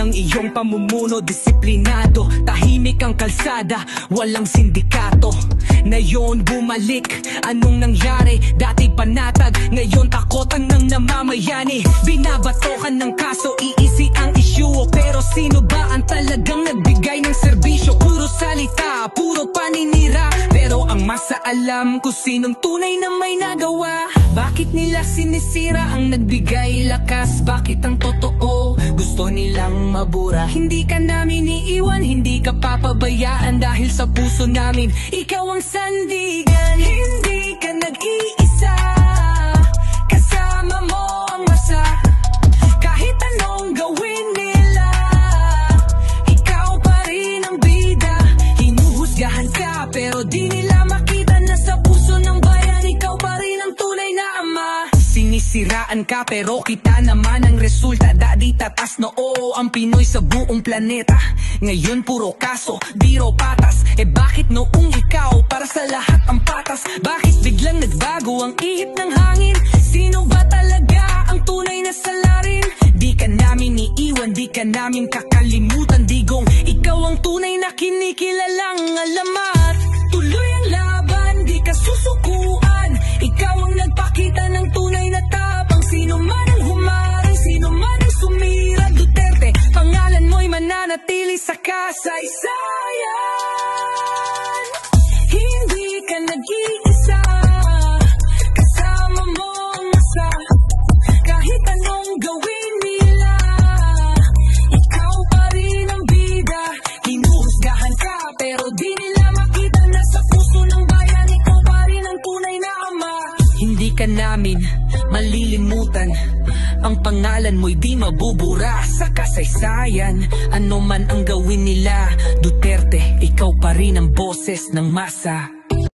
ng iyong pamumuno, disiplinado, tahimik ang kalsada, walang sindikato. Ngayon bumalik, anong nangyari? Dati panatag, ngayon takotan ng namamayani. Binabatokan ng kaso, iisi ang issue. Pero sino ba ang talagang nagbigay ng serbisyo? Puro salita, puro paninira, pero ang masaalam kung sinong tunay na may nagawa. Bakit nila sinisira ang nagbigay lakas? Bakit ang totoo gusto nilang mabura? Hindi ka namin iiwan, hindi ka papabayaan, dahil sa puso namin ikaw ang sandigan. Hindi ka nag-iisa, kasama mo ang masa. Kahit anong gawin nila, ikaw pa rin ang bida. Hinuhusgahan ka pero di nila makita na sa puso ng bayan ikaw pa rin ang tunay na ama. Sinisiraan ka pero kita naman ang resulta. Dadi tatas na oo ang Pinoy sa buong planeta. Ngayon puro kaso, biro patas. Bakit noong ikaw para sa lahat ang patas? Bakit biglang nagbago ang ihip ng hangin? Sino ba talaga ang tunay na salarin? Di ka namin iiwan, di ka namin kakalimutan, digong ikaw ang tunay na kinikilalang alamat. Tuloy ang laban, di ka susukuan. Ikaw ang nagpakita ng tunay na tapang. Sino man ang humarang, sino man ang sumira, Duterte, pangalan mo'y mananatili sa kasaysayan. Hindi ka nag-iisa, kasama mo ang masa. Kahit anong gawin nila, ikaw pa rin ang bida. Hinuhusgahan ka pero di nila makita na sa puso ng bayan ikaw pa rin ang tunay na ama. Hindi ka namin malilimutan, ang pangalan mo'y di mabubura sa kasaysayan. Ano man ang gawin nila, Duterte, ikaw pa rin ang boses ng masa.